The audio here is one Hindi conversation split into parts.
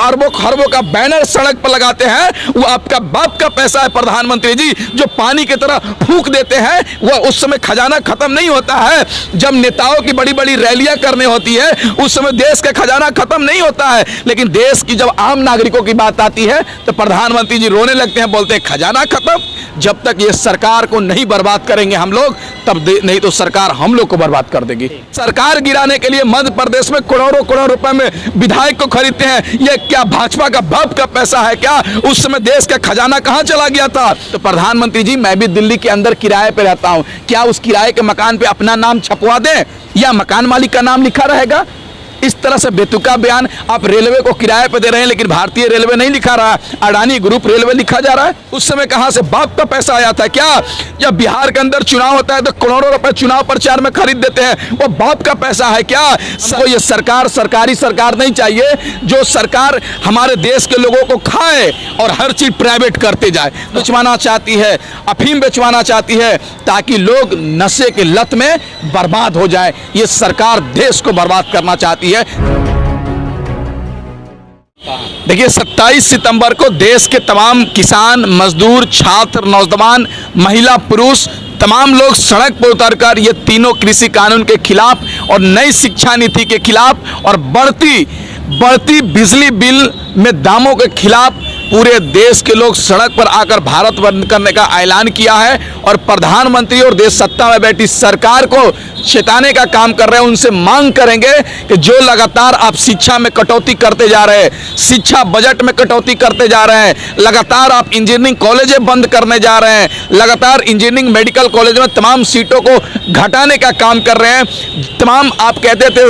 अरबों खरबों का बैनर सड़क पर लगाते हैं, वो आपका बाप का पैसा है प्रधानमंत्री जी, जो पानी की तरह फूंक देते हैं। वह उस समय खजाना खत्म नहीं होता है। जब नेताओं की बड़ी बड़ी रैलियां करने होती है उस समय देश का खजाना खत्म नहीं होता है, लेकिन देश की जब आम नागरिकों की बात आती है तो प्रधानमंत्री जी रोने लगते हैं, बोलते हैं खजाना खत्म। जब तक ये सरकार को नहीं बर्बाद करेंगे हम लोग, तब नहीं तो सरकार हम लोग को बर्बाद कर देगी। सरकार गिराने के लिए मध्य प्रदेश में करोड़ों करोड़ रुपए में विधायक को खरीदते हैं। ये क्या भाजपा का बाप का पैसा है क्या? उस समय देश का खजाना कहां चला गया था? तो प्रधानमंत्री जी, मैं भी दिल्ली के अंदर किराए पे रहता हूं, क्या उस किराए के मकान पे अपना नाम छपवा दें या मकान मालिक का नाम लिखा रहेगा? इस तरह से बेतुका बयान। आप रेलवे को किराए पे दे रहे हैं, लेकिन भारतीय रेलवे नहीं लिखा रहा है, अडानी ग्रुप रेलवे लिखा जा रहा है। उस समय कहां से बाप का पैसा आया था क्या? जब बिहार के अंदर चुनाव होता है तो करोड़ों रुपए चुनाव प्रचार में खरीद देते हैं, वो बाप का पैसा है क्या? हमको ये सरकार सरकारी सरकार नहीं चाहिए, जो सरकार हमारे देश के लोगों को खाए और हर चीज प्राइवेट करते जाए। बेचवाना चाहती है, अफीम बेचवाना चाहती है, ताकि लोग नशे के लत में बर्बाद हो जाए। ये सरकार देश को बर्बाद करना चाहती है। देखिए, 27 सितंबर को देश के तमाम किसान, मजदूर, छात्र, नौजवान, महिला, पुरुष तमाम लोग सड़क पर उतरकर ये तीनों कृषि कानून के खिलाफ और नई शिक्षा नीति के खिलाफ और बढ़ती बिजली बिल में दामों के खिलाफ पूरे देश के लोग सड़क पर आकर भारत बंद करने का ऐलान किया है। और प्रधानमंत्री और देश सत्ता में बैठी सरकार को चेताने का काम कर रहे हैं। उनसे मांग करेंगे कि जो लगातार आप शिक्षा में कटौती करते जा रहे हैं, शिक्षा बजट में कटौती करते जा रहे हैं, लगातार आप इंजीनियरिंग कॉलेजें बंद करने जा रहे हैं, लगातार इंजीनियरिंग मेडिकल कॉलेज में तमाम सीटों को घटाने का काम कर रहे हैं, तमाम आप कहते थे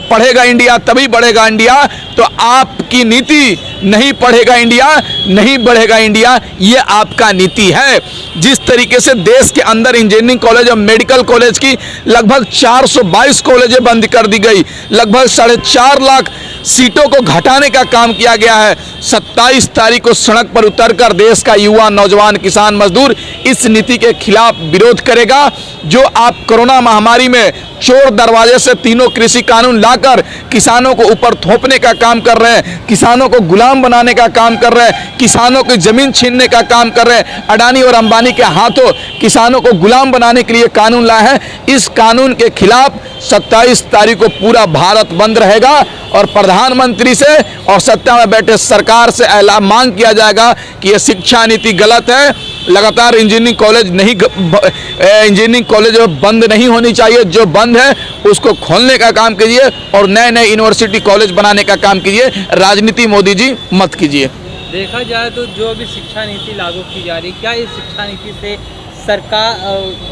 पढ़ेगा इंडिया तभी बढ़ेगा इंडिया, तो आपकी नीति नहीं पढ़ेगा इंडिया नहीं बढ़ेगा इंडिया, ये आपका नीति है। जिस तरीके से देश के अंदर इंजीनियरिंग कॉलेज और मेडिकल कॉलेज की लगभग 422 कॉलेजें बंद कर दी गई, लगभग 4.5 लाख सीटों को घटाने का काम किया गया है। 27 तारीख को सड़क पर उतरकर देश का युवा, नौजवान, किसान, मजदूर इस नीति के खिलाफ विरोध करेगा। जो आप कोरोना महामारी में चोर दरवाजे से तीनों कृषि कानून लाकर किसानों को ऊपर थोपने का काम कर रहे हैं, किसानों को गुलाम बनाने का काम कर रहे हैं, किसानों की जमीन छीनने का काम कर रहे हैं, अडानी और अंबानी के हाथों किसानों को गुलाम बनाने के लिए कानून लाए हैं। इस कानून के खिलाफ 27 तारीख को पूरा भारत बंद रहेगा और प्रधानमंत्री से और सत्ता में बैठे सरकार से ऐलान मांग किया जाएगा कि यह शिक्षा नीति गलत है। लगातार इंजीनियरिंग कॉलेज बंद नहीं होनी चाहिए, जो बंद है उसको खोलने का काम कीजिए और नए नए यूनिवर्सिटी कॉलेज बनाने का काम कीजिए। राजनीति मोदी जी मत कीजिए। देखा जाए तो जो अभी शिक्षा नीति लागू की जा रही, क्या इस शिक्षा नीति से सरकार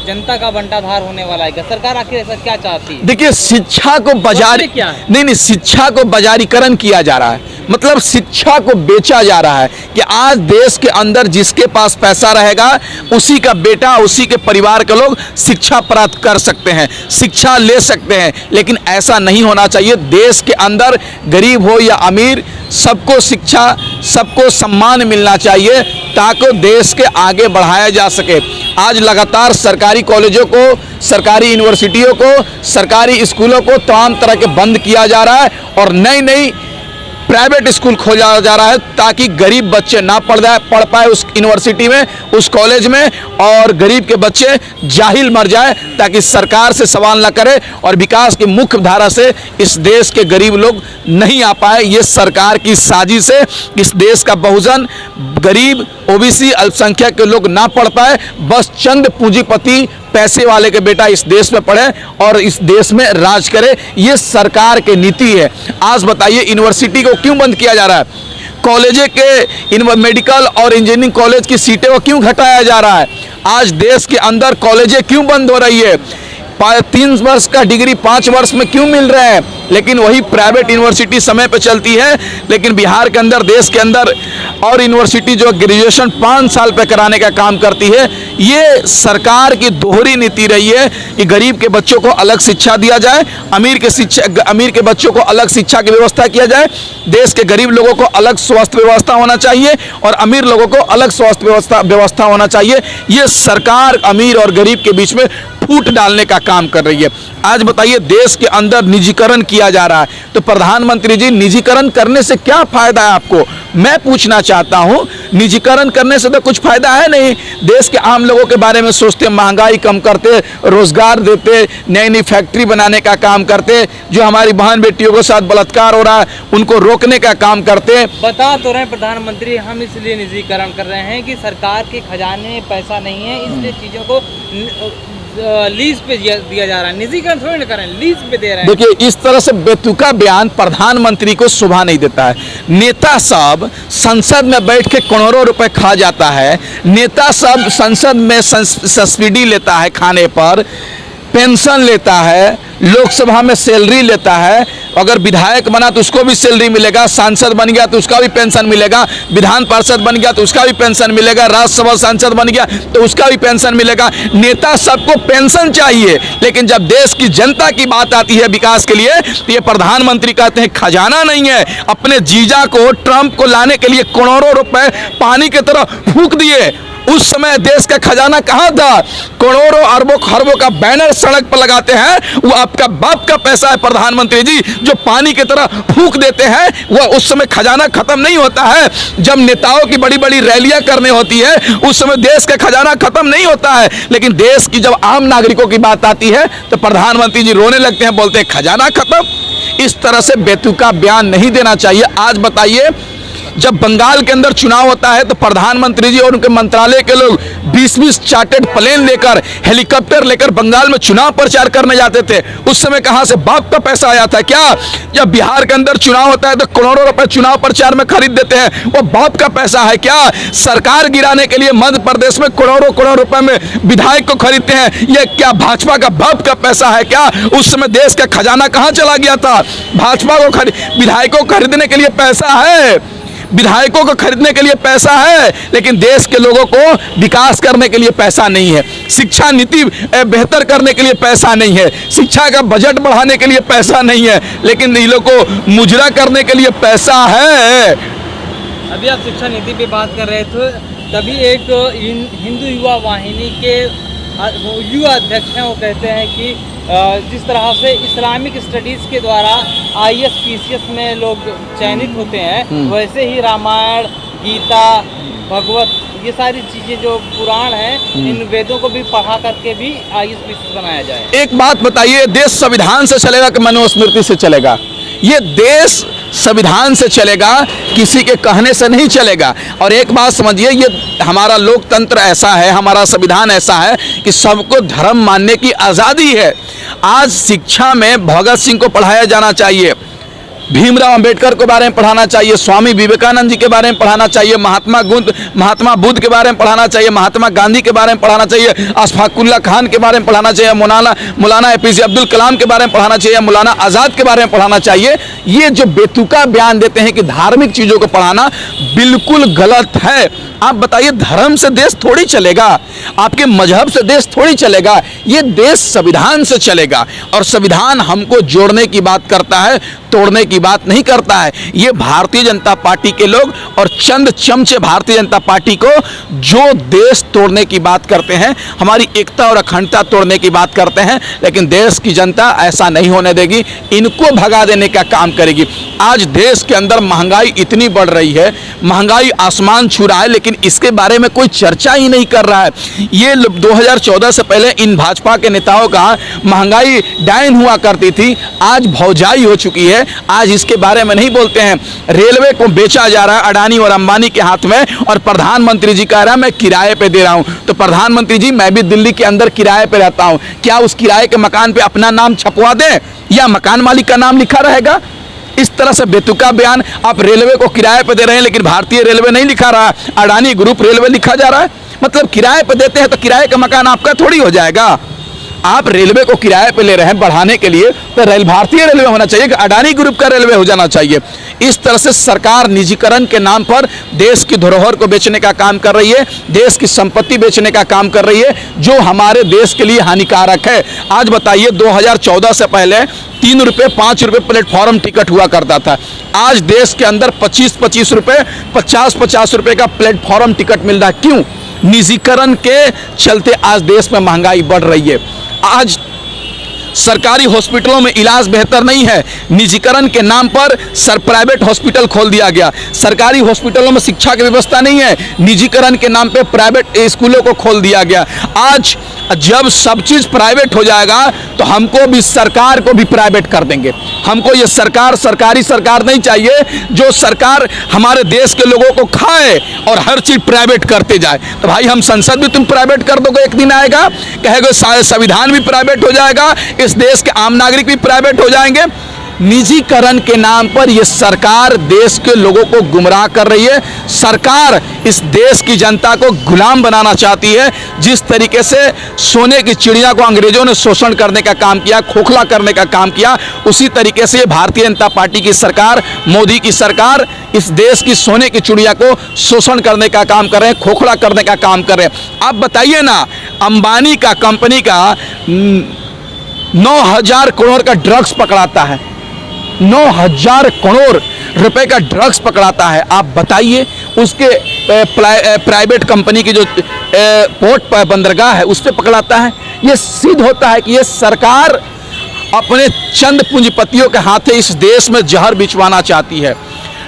जनता का बंटाधार होने वाला है? सरकार आखिर ऐसा क्या चाहती है? देखिए, शिक्षा को बाजार क्या है? नहीं, शिक्षा को बाजारीकरण किया जा रहा है, मतलब शिक्षा को बेचा जा रहा है कि आज देश के अंदर जिसके पास पैसा रहेगा उसी का बेटा, उसी के परिवार के लोग शिक्षा प्राप्त कर सकते हैं, शिक्षा ले सकते हैं। लेकिन ऐसा नहीं होना चाहिए। देश के अंदर गरीब हो या अमीर, सबको शिक्षा, सबको सम्मान मिलना चाहिए ताकि देश के आगे बढ़ाया जा सके। आज लगातार सरकारी कॉलेजों को, सरकारी यूनिवर्सिटियों को, सरकारी स्कूलों को तमाम तरह के बंद किया जा रहा है और नई प्राइवेट स्कूल खोला जा रहा है ताकि गरीब बच्चे ना पढ़ पाए उस यूनिवर्सिटी में, उस कॉलेज में, और गरीब के बच्चे जाहिल मर जाए ताकि सरकार से सवाल ना करे और विकास की मुख्य धारा से इस देश के गरीब लोग नहीं आ पाए। ये सरकार की साजिश है। इस देश का बहुजन, गरीब, ओबीसी, अल्पसंख्यक के लोग ना पढ़ पाए, बस चंद पूंजीपति पैसे वाले के बेटा इस देश में पढ़े और इस देश में राज करे। ये सरकार की नीति है। आज बताइए, यूनिवर्सिटी को क्यों बंद किया जा रहा है? कॉलेज के मेडिकल और इंजीनियरिंग कॉलेज की सीटें को क्यों घटाया जा रहा है? आज देश के अंदर कॉलेजें क्यों बंद हो रही है? 3 वर्ष का डिग्री 5 वर्ष में क्यों मिल रहे हैं? लेकिन वही प्राइवेट यूनिवर्सिटी समय पे चलती है। लेकिन बिहार के अंदर, देश के अंदर और यूनिवर्सिटी जो ग्रेजुएशन 5 साल पे कराने का काम करती है। ये सरकार की दोहरी नीति रही है कि गरीब के बच्चों को अलग शिक्षा दिया जाए, अमीर के बच्चों को अलग शिक्षा की व्यवस्था किया जाए। देश के गरीब लोगों को अलग स्वास्थ्य व्यवस्था होना चाहिए और अमीर लोगों को अलग स्वास्थ्य व्यवस्था होना चाहिए। ये सरकार अमीर और गरीब के बीच में फूट डालने का काम कर रही है। आज बताइए, देश के अंदर निजीकरण किया जा रहा है, तो प्रधानमंत्री जी निजीकरण करने से क्या फायदा है आपको? मैं पूछना चाहता हूं, निजीकरण करने से तो कुछ फायदा है नहीं। देश के आम लोगों के बारे में सोचते, महंगाई कम करते, रोजगार देते, नई नई फैक्ट्री बनाने का काम करते, जो हमारी बहन बेटियों के साथ बलात्कार हो रहा है उनको रोकने का काम करते। बता तो रहे हैं प्रधानमंत्री, हम इसलिए निजीकरण कर रहे हैं कि सरकार के खजाने में पैसा नहीं है, इसलिए चीजों को लीज पे दिया जा रहा है। निजीकरण थोड़ी ना करें, लीज पे दे रहे हैं। देखिए, इस तरह से बेतुका बयान प्रधानमंत्री को शोभा नहीं देता है। नेता सब संसद में बैठ के करोड़ों रुपए खा जाता है, नेता सब संसद में सब्सिडी लेता है, खाने पर पेंशन लेता है, लोकसभा में सैलरी लेता है, अगर विधायक बना तो उसको भी सैलरी मिलेगा, सांसद बन गया तो उसका भी पेंशन मिलेगा, विधान पार्षद बन गया तो उसका भी पेंशन मिलेगा, राज्यसभा सांसद बन गया तो उसका भी पेंशन मिलेगा। नेता सबको पेंशन चाहिए, लेकिन जब देश की जनता की बात आती है विकास के लिए, तो ये प्रधानमंत्री कहते हैं खजाना नहीं है। अपने जीजा को, ट्रंप को लाने के लिए करोड़ों रुपए पानी की तरह फूंक दिए। उस समय देश का खजाना कहां था? करोड़ों अरबों खरबों का बैनर सड़क पर लगाते हैं, वो आपका बाप का पैसा है प्रधानमंत्री जी, जो पानी की तरह फूंक देते हैं। वह उस समय खजाना खत्म नहीं होता है। जब नेताओं की बड़ी बड़ी रैलियां करने होती है, उस समय देश का खजाना खत्म नहीं होता है। लेकिन देश की जब आम नागरिकों की बात आती है तो प्रधानमंत्री जी रोने लगते हैं, बोलते हैं खजाना खत्म। इस तरह से बेतुका बयान नहीं देना चाहिए। आज बताइए, जब बंगाल के अंदर चुनाव होता है तो प्रधानमंत्री जी और उनके मंत्रालय के लोग 20-20 चार्टर्ड प्लेन लेकर, हेलीकॉप्टर लेकर बंगाल में चुनाव प्रचार करने जाते थे। उस समय कहां से बाप का पैसा आया था क्या? जब बिहार के अंदर चुनाव होता है तो करोड़ों रुपए चुनाव प्रचार में खरीद देते हैं, वो बाप का पैसा है क्या? सरकार गिराने के लिए मध्य प्रदेश में करोड़ों रुपए में विधायक को खरीदते हैं, यह क्या भाजपा का बाप का पैसा है क्या? उस समय देश का खजाना कहां चला गया था? भाजपा को विधायकों को खरीदने के लिए पैसा है, विधायकों को खरीदने के लिए पैसा है, लेकिन देश के लोगों को विकास करने के लिए पैसा नहीं है, शिक्षा नीति बेहतर करने के लिए पैसा नहीं है, शिक्षा का बजट बढ़ाने के लिए पैसा नहीं है, लेकिन इन लोगों को मुजरा करने के लिए पैसा है। अभी आप शिक्षा नीति पे बात कर रहे थे, तभी एक हिंदू युवा वाहिनी के युवा अध्यक्ष हैं, वो कहते हैं कि जिस तरह से इस्लामिक स्टडीज़ के द्वारा IAS PCS में लोग चयनित होते हैं, वैसे ही रामायण, गीता, भगवत, ये सारी चीज़ें जो पुराण हैं, इन वेदों को भी पढ़ा करके भी IAS PCS बनाया जाए। एक बात बताइए, देश संविधान से चलेगा कि मनुस्मृति से चलेगा? ये देश संविधान से चलेगा, किसी के कहने से नहीं चलेगा। और एक बात समझिए, ये हमारा लोकतंत्र ऐसा है, हमारा संविधान ऐसा है कि सबको धर्म मानने की आज़ादी है। आज शिक्षा में भगत सिंह को पढ़ाया जाना चाहिए, भीमराव अंबेडकर के बारे में पढ़ाना चाहिए, स्वामी विवेकानंद जी के बारे में पढ़ाना चाहिए, महात्मा बुद्ध के बारे में पढ़ाना चाहिए, महात्मा गांधी के बारे में पढ़ाना चाहिए, अशफाकुल्ला खान के बारे में पढ़ाना चाहिए, मौलाना APJ अब्दुल कलाम के बारे में पढ़ाना चाहिए, मौलाना आज़ाद के बारे में पढ़ाना चाहिए। ये जो बेतुका बयान देते हैं कि धार्मिक चीज़ों को पढ़ाना, बिल्कुल गलत है। आप बताइए, धर्म से देश थोड़ी चलेगा, आपके मजहब से देश थोड़ी चलेगा, ये देश संविधान से चलेगा। और संविधान हमको जोड़ने की बात करता है, तोड़ने की बात नहीं करता है। ये भारतीय जनता पार्टी के लोग और चंद चमचे भारतीय जनता पार्टी को जो देश तोड़ने की बात करते हैं, हमारी एकता और अखंडता तोड़ने की बात करते हैं, लेकिन देश की जनता ऐसा नहीं होने देगी, इनको भगा देने का काम करेगी। आज देश के अंदर महंगाई इतनी बढ़ रही है, महंगाई आसमान छू रहा है, लेकिन इसके बारे में कोई चर्चा ही नहीं कर रहा है। ये 2014 से पहले इन भाजपा के नेताओं का महंगाई डाइन हुआ करती थी, आज भौजाई हो चुकी है, आज इसके बारे में नहीं बोलते हैं। रेलवे को बेचा जा रहा है अडानी और अंबानी के हाथ में, और प्रधानमंत्री जी कह रहा है मैं किराए पे दे रहा हूं। तो प्रधानमंत्री जी, मैं भी दिल्ली के अंदर किराए पे रहता हूं, क्या उस किराए के मकान पे अपना नाम छपवा दें या मकान मालिक का नाम लिखा रहेगा? इस तरह से बेतुका बयान। आप रेलवे को किराए पे दे रहे हैं, लेकिन भारतीय रेलवे नहीं लिखा रहा, अडानी ग्रुप रेलवे लिखा जा रहा है। मतलब किराए पे देते हैं तो किराए का मकान आपका थोड़ी हो जाएगा। आप रेलवे को किराए पे ले रहे हैं बढ़ाने के लिए, तो भारतीय रेलवे होना चाहिए कि अडानी ग्रुप का रेलवे हो जाना चाहिए। इस तरह से सरकार निजीकरण के नाम पर देश की धरोहर को बेचने का काम कर रही है, देश की संपत्ति बेचने का काम कर रही है, जो हमारे देश के लिए हानिकारक है। आज बताइए, 2014 से पहले 3 रुपये 5 रुपये प्लेटफॉर्म टिकट हुआ करता था। आज देश के अंदर 25-25 रुपये, 50-50 रुपये का प्लेटफॉर्म टिकट मिल रहा है। क्यों? निजीकरण के चलते आज देश में महंगाई बढ़ रही है। आज सरकारी हॉस्पिटलों में इलाज बेहतर नहीं है, निजीकरण के नाम पर प्राइवेट हॉस्पिटल खोल दिया गया। सरकारी हॉस्पिटलों में शिक्षा की व्यवस्था नहीं है, निजीकरण के नाम पे प्राइवेट स्कूलों को खोल दिया गया। आज जब सब चीज प्राइवेट हो जाएगा तो हमको भी, सरकार को भी प्राइवेट कर देंगे। हमको ये सरकारी सरकार नहीं चाहिए जो सरकार हमारे देश के लोगों को खाए और हर चीज प्राइवेट करते जाए। तो भाई हम संसद भी तुम प्राइवेट कर दोगे, एक दिन आएगा कहेगा संविधान भी प्राइवेट हो जाएगा, इस देश के आम नागरिक भी प्राइवेट हो जाएंगे। निजीकरण के नाम पर यह सरकार देश के लोगों को गुमराह कर रही है। सरकार इस देश की जनता को गुलाम बनाना चाहती है। जिस तरीके से सोने की चिड़िया को अंग्रेजों ने शोषण करने का काम किया, खोखला करने का काम किया, उसी तरीके से भारतीय जनता पार्टी की सरकार, मोदी की सरकार इस देश की सोने की चिड़िया को शोषण करने का काम कर रहे हैं, खोखला करने का काम कर रहे हैं। आप बताइए ना, अंबानी का कंपनी का 9,000 करोड़ का ड्रग्स पकड़ाता है, 9,000 करोड़ रुपए का ड्रग्स पकड़ाता है। आप बताइए उसके प्राइवेट कंपनी की जो पोर्ट बंदरगाह है उस पर पकड़ाता है। ये सिद्ध होता है कि ये सरकार अपने चंद पूंजीपतियों के हाथे इस देश में जहर बिचवाना चाहती है,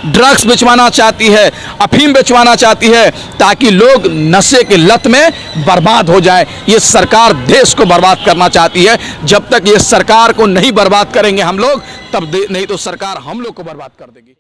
ड्रग्स बिचवाना चाहती है, अफीम बिचवाना चाहती है, ताकि लोग नशे के लत में बर्बाद हो जाएं। ये सरकार देश को बर्बाद करना चाहती है। जब तक ये सरकार को नहीं बर्बाद करेंगे हम लोग, तब नहीं तो सरकार हम लोग को बर्बाद कर देगी।